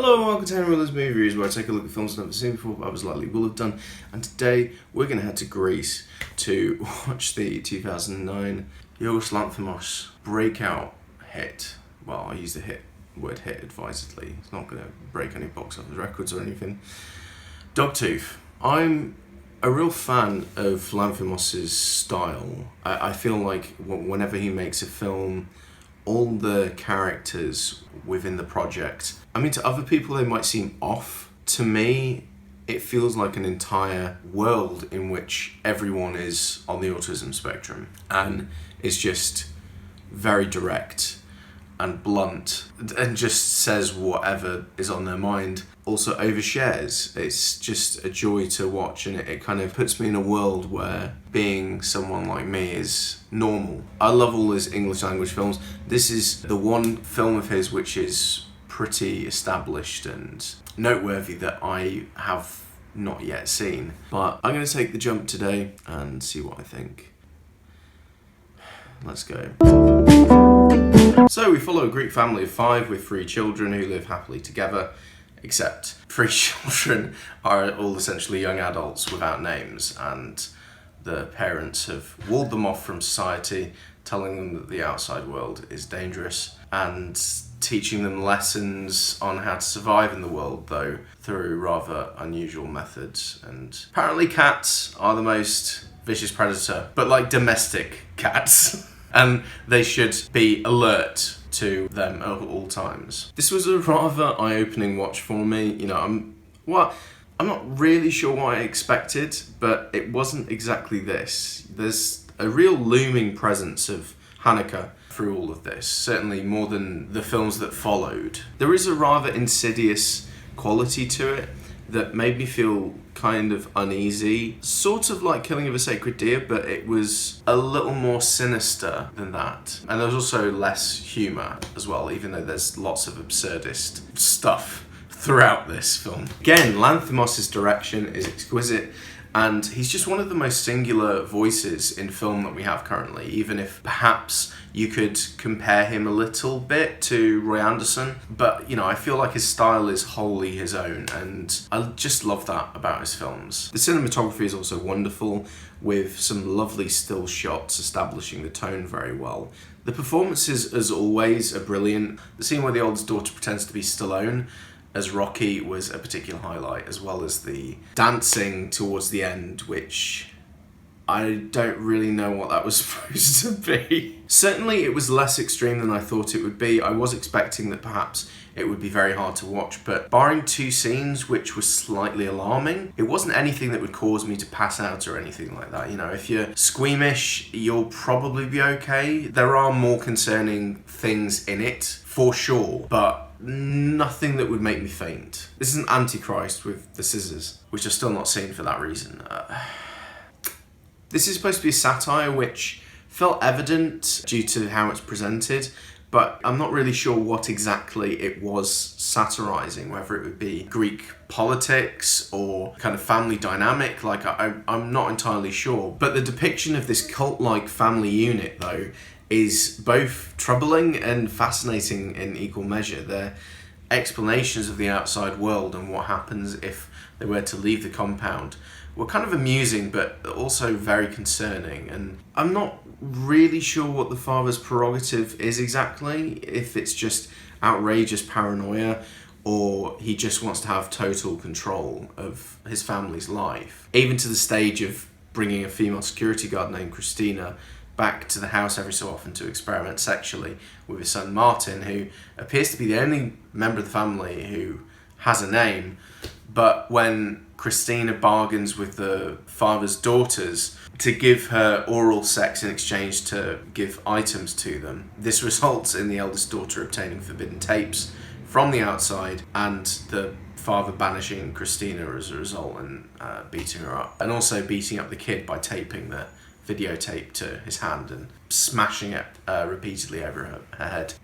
Hello and welcome to Henry Miller's Movie Reviews, where I take a look at films I've never seen before but others likely will have done. And today we're going to head to Greece to watch the 2009 Yorgos Lanthimos breakout hit. Well, I use the word hit advisedly. It's not going to break any box office records or anything. Dogtooth. I'm a real fan of Lanthimos' style. I feel like whenever he makes a film, all the characters within the project, I mean, to other people they might seem off. To me, it feels like an entire world in which everyone is on the autism spectrum and is just very direct and blunt and just says whatever is on their mind. Also overshares. It's just a joy to watch, and it kind of puts me in a world where being someone like me is normal. I love all his English language films. This is the one film of his which is pretty established and noteworthy that I have not yet seen. But I'm going to take the jump today and see what I think. Let's go. So we follow a Greek family of 5 with 3 children who live happily together, except 3 children are all essentially young adults without names, and the parents have walled them off from society, telling them that the outside world is dangerous and teaching them lessons on how to survive in the world, though through rather unusual methods. And apparently cats are the most vicious predator, but like domestic cats. And they should be alert to them at all times. This was a rather eye-opening watch for me. You know, I'm not really sure what I expected, but it wasn't exactly this. There's a real looming presence of Hanukkah through all of this, certainly more than the films that followed. There is a rather insidious quality to it that made me feel kind of uneasy, sort of like Killing of a Sacred Deer, but it was a little more sinister than that. And there was also less humour as well, even though there's lots of absurdist stuff throughout this film. Again, Lanthimos' direction is exquisite, and he's just one of the most singular voices in film that we have currently, even if perhaps you could compare him a little bit to Roy Andersson. But, you know, I feel like his style is wholly his own, and I just love that about his films. The cinematography is also wonderful, with some lovely still shots establishing the tone very well. The performances, as always, are brilliant. The scene where the oldest daughter pretends to be Stallone as Rocky was a particular highlight, as well as the dancing towards the end, which I don't really know what that was supposed to be. Certainly it was less extreme than I thought it would be. I was expecting that perhaps it would be very hard to watch, but barring 2 scenes which were slightly alarming, it wasn't anything that would cause me to pass out or anything like that. You know, if you're squeamish, you'll probably be okay. There are more concerning things in it, for sure, but nothing that would make me faint. This is an Antichrist with the scissors, which I've still not seen for that reason. This is supposed to be a satire, which felt evident due to how it's presented, but I'm not really sure what exactly it was satirising, whether it would be Greek politics or kind of family dynamic. Like, I'm not entirely sure. But the depiction of this cult-like family unit, though, is both troubling and fascinating in equal measure. Their explanations of the outside world and what happens if they were to leave the compound were kind of amusing, but also very concerning. And I'm not really sure what the father's prerogative is exactly, if it's just outrageous paranoia or he just wants to have total control of his family's life, even to the stage of bringing a female security guard named Christina back to the house every so often to experiment sexually with his son Martin, who appears to be the only member of the family who has a name. But when Christina bargains with the father's daughters to give her oral sex in exchange to give items to them, this results in the eldest daughter obtaining forbidden tapes from the outside, and the father banishing Christina as a result and beating her up, and also beating up the kid by taping the videotape to his hand and smashing it repeatedly over her head.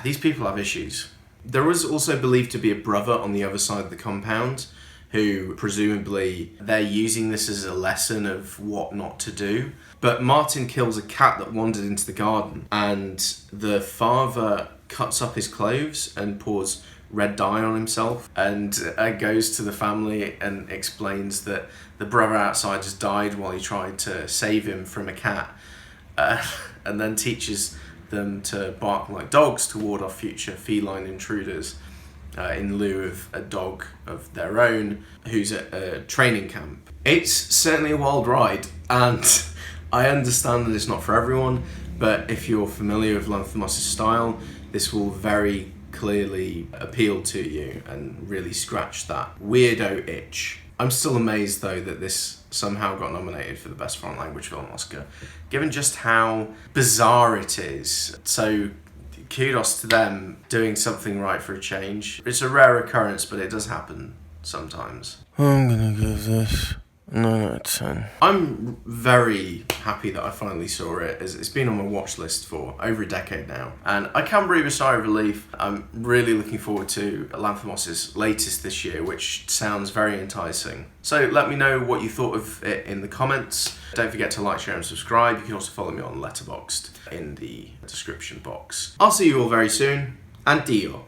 These people have issues. There was also believed to be a brother on the other side of the compound who presumably they're using this as a lesson of what not to do. But Martin kills a cat that wandered into the garden, and the father cuts up his clothes and pours red dye on himself, and goes to the family and explains that the brother outside has died while he tried to save him from a cat, and then teaches them to bark like dogs to ward off future feline intruders, in lieu of a dog of their own who's at a training camp. It's certainly a wild ride, and I understand that it's not for everyone, but if you're familiar with Lanthimos' style, this will very clearly appeal to you and really scratch that weirdo itch. I'm still amazed though that this somehow got nominated for the Best Foreign Language Film Oscar, given just how bizarre it is. So kudos to them doing something right for a change. It's a rare occurrence, but it does happen sometimes. I'm gonna give this 9 out of 10. I'm very happy that I finally saw it, as it's been on my watch list for over a decade now, and I can breathe a sigh of relief. I'm really looking forward to Lanthimos' latest this year, which sounds very enticing. So let me know what you thought of it in the comments. Don't forget to like, share and subscribe. You can also follow me on Letterboxd in the description box. I'll see you all very soon, and Dio.